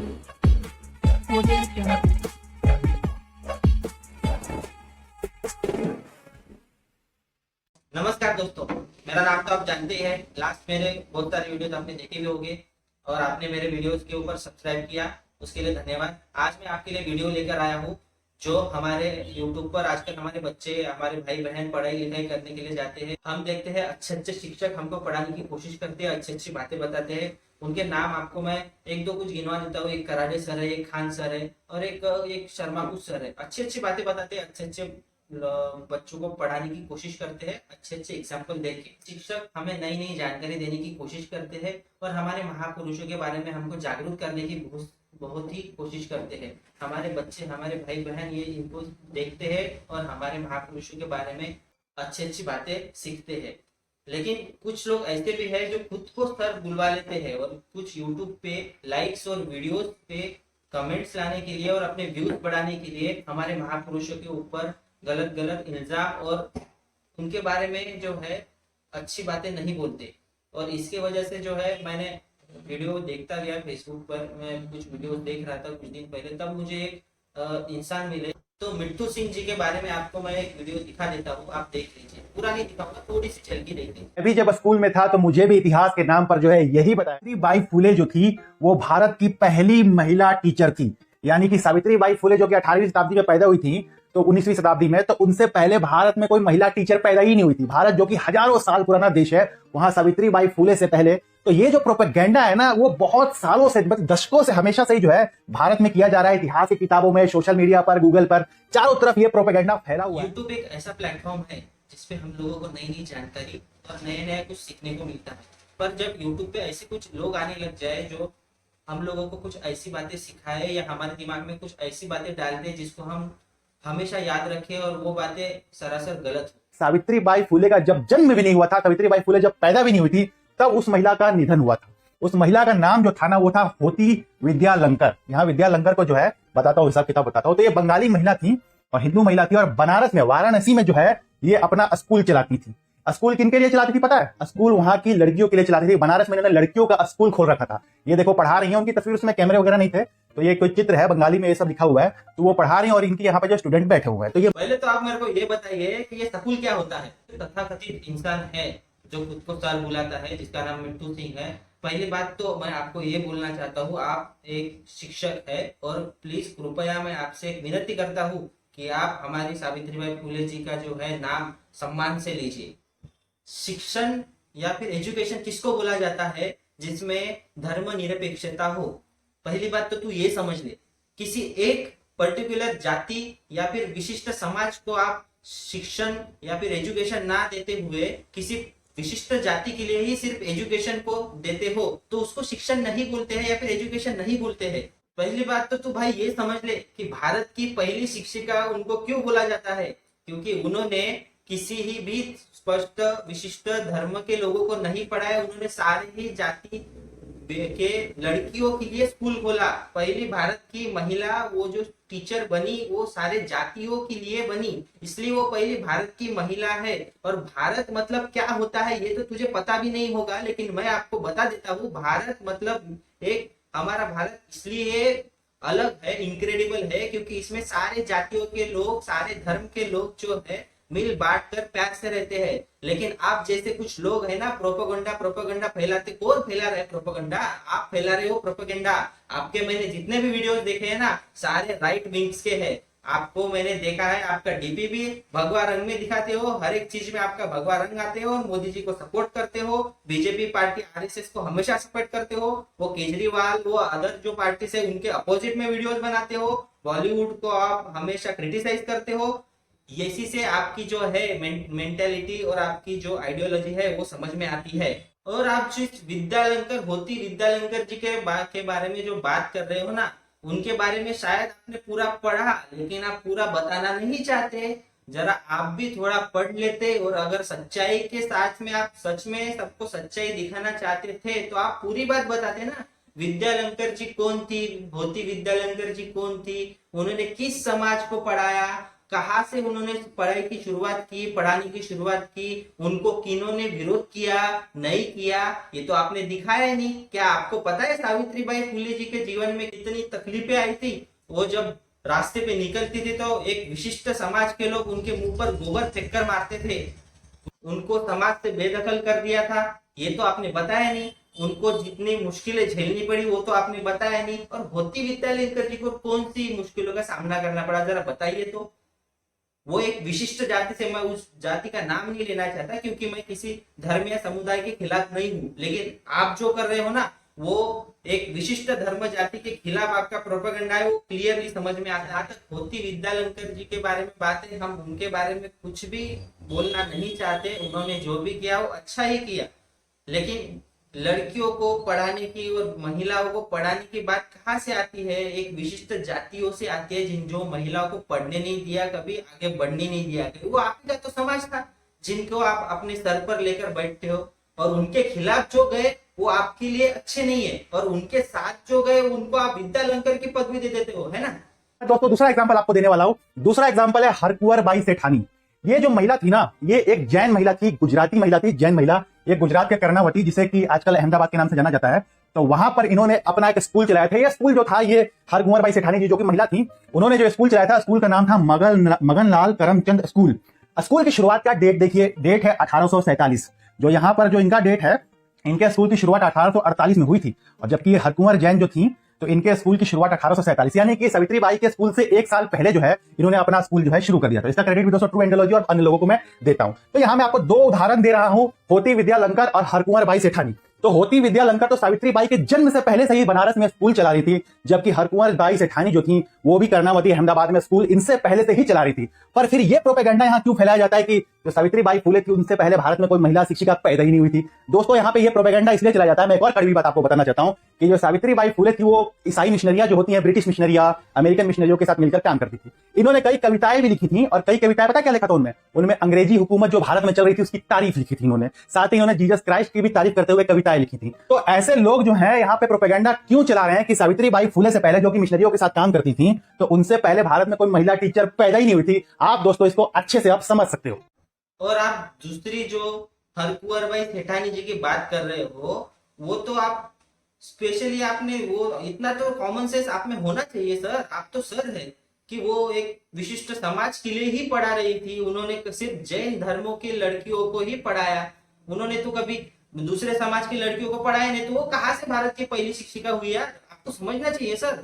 मुझे भी कहना चाहिए। नमस्कार दोस्तों, मेरा नाम तो आप जानते हैं। लास्ट मेरे बहुत सारे वीडियोस आपने देखे भी होंगे और आपने मेरे वीडियोस के ऊपर सब्सक्राइब किया, उसके लिए धन्यवाद। आज मैं आपके लिए वीडियो लेकर आया हूँ जो हमारे यूट्यूब पर आजकल हमारे बच्चे, हमारे भाई बहन पढ़ाई लिखाई करने के लिए जाते हैं। हम देखते हैं अच्छे अच्छे शिक्षक हमको पढ़ाने की कोशिश करते हैं, अच्छी अच्छी बातें बताते हैं। उनके नाम आपको मैं एक दो कुछ गिनवा देता हूँ। एक कराडे सर है, एक खान सर है और एक शर्मा कुछ सर है। अच्छी अच्छी बातें बताते हैं, अच्छे अच्छे बच्चों को पढ़ाने की कोशिश करते हैं, अच्छे अच्छे एग्जाम्पल देके। शिक्षक हमें नई नई जानकारी देने की कोशिश करते हैं और हमारे महापुरुषों के बारे में हमको जागरूक करने की बहुत ही कोशिश करते हैं। हमारे बच्चे, हमारे भाई बहन ये इनको देखते हैं और हमारे महापुरुषों के बारे में अच्छी अच्छी बातें सीखते हैं। लेकिन कुछ लोग ऐसे भी हैं जो खुद को सर बुलवा लेते हैं और कुछ यूट्यूब पे लाइक्स और वीडियोस पे कमेंट्स लाने के लिए और अपने व्यूज बढ़ाने के लिए हमारे महापुरुषों के ऊपर गलत गलत इल्जाम और उनके बारे में जो है अच्छी बातें नहीं बोलते। और इसके वजह से जो है मैंने वीडियो देखता गया फेसबुक पर। मैं कुछ वीडियो देख रहा था कुछ दिन पहले, तब मुझे एक इंसान मिले। तो मिट्टू सिंह जी के बारे में आपको मैं एक वीडियो दिखा देता हूँ, आप देख लीजिए। पूरा नहीं दिखाऊंगा, थोड़ी सी झलकी देखिए। मैं भी जब स्कूल में था तो मुझे भी इतिहास के नाम पर जो है यही बताया। सावित्रीबाई फुले जो थी वो भारत की पहली महिला टीचर थी। यानी कि सावित्रीबाई फुले जो कि 18वीं शताब्दी में पैदा हुई थी तो 19वीं शताब्दी में, तो उनसे पहले भारत में कोई महिला टीचर पैदा ही नहीं हुई थी। भारत जो कि हजारों साल पुराना देश है, वहां सावित्रीबाई फुले से पहले। तो ये जो प्रोपेगेंडा है ना, वो बहुत सालों से, दशकों से, हमेशा से ही जो है भारत में किया जा रहा है। इतिहास की किताबों में, सोशल मीडिया पर, गूगल पर, चारों तरफ ये प्रोपेगेंडा फैला हुआ है। यूट्यूब एक ऐसा प्लेटफॉर्म है जिसपे हम लोगों को नई नई जानकारी और नए नए कुछ सीखने को मिलता है। पर जब यूट्यूब पे ऐसे कुछ लोग आने लग जाए जो हम लोगों को कुछ ऐसी बातें सिखाए या हमारे दिमाग में कुछ ऐसी बातें डाल दे जिसको हम हमेशा याद रखें और वो बातें सरासर गलत हो। सावित्रीबाई फुले का जब जन्म भी नहीं हुआ था, सावित्रीबाई फुले जब पैदा भी नहीं हुई थी, तब उस महिला का निधन हुआ था। उस महिला का नाम जो था ना, वो था होती विद्यालंकर। यहाँ विद्यालंकर को जो है बताता हूँ, हिसाब किताब बताता हूँ। तो ये बंगाली महिला थी और हिंदू महिला थी और बनारस में, वाराणसी में जो है ये अपना स्कूल चलाती थी। स्कूल किनके लिए चलाती थी पता है? स्कूल वहां की लड़कियों के लिए चलाती थी। बनारस में इन्होंने लड़कियों का स्कूल खोल रखा था। ये देखो पढ़ा रही है, उनकी तस्वीर, उसमें कैमरे वगैरह नहीं थे। तो ये कोई चित्र है, बंगाली में ये सब लिखा हुआ है। तो वो पढ़ा रही हैं और इनके यहाँ पे जो स्टूडेंट बैठे हुए हैं। तो ये पहले तो आप मेरे को ये बताइए कि ये स्कूल क्या होता है? तथाकथित इंसान है जो खुद को सर बुलाता है, जिसका नाम मिट्टू सिंह है। पहली बात तो मैं आपको ये बोलना चाहता हूँ, आप एक शिक्षक है और प्लीज कृपया मैं आपसे एक विनती करता हूँ कि आप हमारी सावित्रीबाई फुले जी का जो है नाम सम्मान से लीजिए। शिक्षण या फिर एजुकेशन किसको बोला जाता है? जिसमें धर्म निरपेक्षता हो। पहली बात तो तू ये समझ ले, किसी एक पर्टिकुलर जाति या फिर विशिष्ट समाज को आप शिक्षण या फिर एजुकेशन ना देते हुए किसी विशिष्ट जाति के लिए ही सिर्फ एजुकेशन को देते हो तो उसको शिक्षण नहीं बोलते हैं या फिर एजुकेशन नहीं बोलते हैं। पहली बात तो तू भाई ये समझ ले कि भारत की पहली शिक्षिका उनको क्यों बोला जाता है? क्योंकि उन्होंने किसी ही भी स्पष्ट विशिष्ट धर्म के लोगों को नहीं पढ़ाया, उन्होंने सारे ही जाति के लड़कियों के लिए स्कूल खोला। पहली भारत की महिला वो जो टीचर बनी वो सारे जातियों के लिए बनी, इसलिए वो पहली भारत की महिला है। और भारत मतलब क्या होता है ये तो तुझे पता भी नहीं होगा, लेकिन मैं आपको बता देता हूँ। भारत मतलब एक, हमारा भारत इसलिए अलग है, इनक्रेडिबल है, क्योंकि इसमें सारे जातियों के लोग, सारे धर्म के लोग जो है मिल बांट कर प्यार से रहते हैं। लेकिन आप जैसे कुछ लोग है ना, प्रोपेगेंडा फैलाते। कौन फैला रहे प्रोपेगेंडा? आप फैला रहे हो प्रोपेगेंडा। आपके मैंने जितने भी वीडियोस देखे हैं ना, सारे राइट विंग्स के हैं। आपको मैंने देखा है, आपका डीपी भी भगवा रंग में दिखाते हो, हर एक चीज में आपका भगवा रंग आते हो, मोदी जी को सपोर्ट करते हो, बीजेपी पार्टी आरएसएस को हमेशा सपोर्ट करते हो, वो केजरीवाल, वो अदर जो पार्टी है उनके अपोजिट में वीडियोस बनाते हो, बॉलीवुड को आप हमेशा क्रिटिसाइज करते हो। इसी से आपकी जो है मेंटेलिटी और आपकी जो आइडियोलॉजी है वो समझ में आती है। और आप जिस विद्यालंकर, होती विद्यालंकर जी के बारे में जो बात कर रहे हो ना, उनके बारे में शायद आपने पूरा पढ़ा लेकिन आप पूरा बताना नहीं चाहते। जरा आप भी थोड़ा पढ़ लेते और अगर सच्चाई के साथ में आप सच में सबको सच्चाई दिखाना चाहते थे तो आप पूरी बात बताते ना। विद्यालंकर जी कौन थी? होती विद्यालंकर जी कौन थी? उन्होंने किस समाज को पढ़ाया? कहाँ से उन्होंने पढ़ाई की शुरुआत की, पढ़ाने की शुरुआत की, उनको किन्होंने विरोध किया, नहीं किया, ये तो आपने दिखाया ही नहीं। क्या आपको पता है सावित्रीबाई फुले जी के जीवन में कितनी तकलीफें आई थी? वो जब रास्ते पे निकलती थी तो एक विशिष्ट समाज के लोग उनके मुंह पर गोबर फेंक मारते थे, उनको समाज से बेदखल कर दिया था, ये तो आपने बताया नहीं। उनको जितनी मुश्किलें झेलनी पड़ी वो तो आपने बताया नहीं। और होती विद्यालंकर जी को कौन सी मुश्किलों का सामना करना पड़ा, जरा बताइए तो। वो एक विशिष्ट जाति से, मैं उस जाति का नाम नहीं लेना चाहता क्योंकि मैं किसी धर्म या समुदाय के खिलाफ नहीं हूँ, लेकिन आप जो कर रहे हो ना वो एक विशिष्ट धर्म जाति के खिलाफ आपका प्रोपेगेंडा है, वो क्लियरली समझ में आता है। तक होती विद्यालंकर जी के बारे में बातें, हम उनके बारे में कुछ भी बोलना नहीं चाहते। उन्होंने जो भी किया वो अच्छा ही किया, लेकिन लड़कियों को पढ़ाने की और महिलाओं को पढ़ाने की बात कहाँ से आती है? एक विशिष्ट जातियों से आती है, जिन जो महिलाओं को पढ़ने नहीं दिया, कभी आगे बढ़ने नहीं दिया, वो आपका तो समाज था जिनको आप अपने सर पर लेकर बैठते हो। और उनके खिलाफ जो गए वो आपके लिए अच्छे नहीं है, और उनके साथ जो गए उनको आप विद्यालंकर की पदवी दे देते हो, है ना। दोस्तों दूसरा एग्जांपल आपको देने वाला हूं। दूसरा एग्जांपल है हरकुंवर बाई सेठानी। ये जो महिला थी ना, ये एक जैन महिला थी, गुजराती महिला थी, जैन महिला, ये गुजरात के कर्णावती, जिसे कि आजकल अहमदाबाद के नाम से जाना जाता है। तो वहां पर इन्होंने अपना एक स्कूल चलाया था। ये स्कूल जो था, ये हरकुंवर बाई सेठानी जी जो कि महिला थी, उन्होंने जो स्कूल चलाया था, स्कूल का नाम था मगनलाल करमचंद स्कूल। स्कूल की शुरुआत का डेट देखिए, डेट है 1847। जो यहाँ पर जो इनका डेट है, इनके स्कूल की शुरुआत 1848 में हुई थी। और जबकि हरकुंवर जैन जो थी, तो इनके स्कूल की शुरुआत 1847, यानी कि सावित्रीबाई के स्कूल से एक साल पहले जो है इन्होंने अपना स्कूल जो है शुरू कर दिया था। इसका क्रेडिट भी दोस्तों ट्रू एंडोलॉजी और अन्य लोगों को मैं देता हूं। तो यहां मैं आपको दो उदाहरण दे रहा हूं, होती विद्यालंकर और हरकुंवर बाई सेठानी। तो होती विद्यालंकर तो सावित्रीबाई के जन्म से पहले से ही बनारस में स्कूल चला रही थी, जबकि हरकुंवर बाई सेठानी जो थी वो भी कर्णावती अहमदाबाद में स्कूल इनसे पहले से ही चला रही थी। पर फिर यह प्रोपेगेंडा यहां क्यों फैलाया जाता है कि जो सावित्रीबाई फुले थी उनसे पहले भारत में कोई महिला शिक्षिका पैदा ही नहीं हुई थी? दोस्तों यहां पे यह प्रोपेगेंडा इसलिए चलाया जाता है। मैं एक और कड़वी बात आपको बताना चाहता हूं कि जो सावित्रीबाई फुले थी वो ईसाई मिशनरियां जो होती हैं, ब्रिटिश मिशनरियां, अमेरिकन मिशनरियों के साथ मिलकर काम करती थी। इन्होंने कई कविताएं भी लिखी थी, और कई कविताएं पता क्या लिखा था उनमें? उनमें अंग्रेजी हुकूमत जो भारत में चल रही थी उसकी तारीफ लिखी थी इन्होंने। साथ ही इन्होंने जीसस क्राइस्ट की भी तारीफ करते हुए कविताएं लिखी थी। तो ऐसे लोग जो है यहाँ पे प्रोपेगेंडा क्यों चला रहे हैं कि सावित्रीबाई फुले से पहले, जो कि मिशनरियों के साथ काम करती थी, तो उनसे पहले भारत में कोई महिला टीचर पैदा ही नहीं हुई थी? आप दोस्तों इसको अच्छे से आप समझ सकते हो। और आप दूसरी जो हरकुंवर बाई सेठानी जी की बात कर रहे हो, वो तो आप स्पेशली आपने वो इतना तो कॉमन सेंस आप में होना चाहिए सर। आप तो सर है कि वो एक विशिष्ट समाज के लिए ही पढ़ा रही थी। उन्होंने सिर्फ जैन धर्मों की लड़कियों को ही पढ़ाया, उन्होंने तो कभी दूसरे समाज की लड़कियों को पढ़ाया नहीं। तो वो कहाँ से भारत की पहली शिक्षिका हुई यार? आपको समझना चाहिए सर।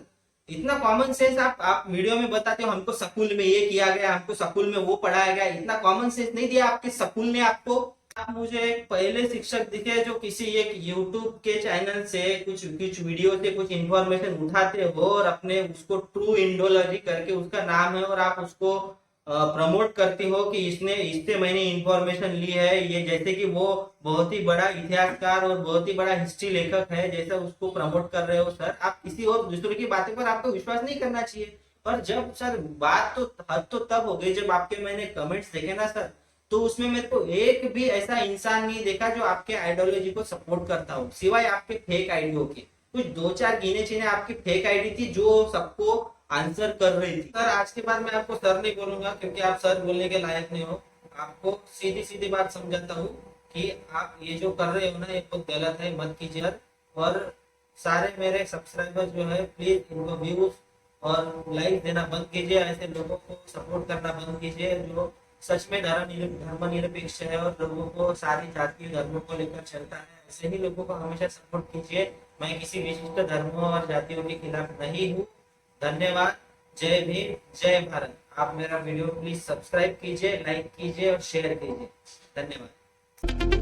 इतना कॉमन सेंस आप वीडियो में बताते हो, हमको स्कूल में ये किया गया, हमको स्कूल में वो पढ़ाया गया। इतना कॉमन सेंस नहीं दिया आपके स्कूल ने आपको। आप मुझे एक पहले शिक्षक दिखे जो किसी एक यूट्यूब के चैनल से कुछ वीडियो से कुछ इंफॉर्मेशन उठाते हो और अपने उसको ट्रू इंडोलॉजी करके उसका नाम है, और आप उसको प्रमोट करती हो कि इससे मैंने इंफॉर्मेशन ली है, ये जैसे कि वो बहुत ही बड़ा इतिहासकार और बहुत ही बड़ा हिस्ट्री लेखक है, जैसा उसको प्रमोट कर रहे हो सर। आप किसी और दूसरे की बातों पर आपको विश्वास नहीं करना चाहिए। पर जब सर बात तो हद तो तब हो गई जब आपके मैंने कमेंट्स देखे ना सर, तो उसमें मेरे को एक भी ऐसा इंसान नहीं देखा जो आपके आइडियोलॉजी को सपोर्ट करता हो, सिवाय आपके फेक आईडियो के। कुछ दो चार गिने चुने आपकी फेक आईडी थी जो सबको आंसर कर रही थी। सर आज के बाद मैं आपको सर नहीं बोलूंगा क्योंकि आप सर बोलने के लायक नहीं हो। आपको सीधी सीधी बात समझाता हूँ कि आप ये जो कर रहे हो ना ये बहुत गलत है, मत कीजिए। और सारे मेरे सब्सक्राइबर जो है प्लीज इनको व्यूज और लाइक देना बंद कीजिए, ऐसे लोगों को सपोर्ट करना बंद कीजिए जो सच में धर्मनिरपेक्ष है और लोगों को सारी जातीय धर्मों को लेकर चलता है। ऐसे ही लोगों को हमेशा सपोर्ट कीजिए। मैं किसी विशिष्ट धर्मों और जातियों के खिलाफ नहीं हूँ। धन्यवाद। जय भीम, जय भारत। आप मेरा वीडियो प्लीज सब्सक्राइब कीजिए, लाइक कीजिए और शेयर कीजिए। धन्यवाद।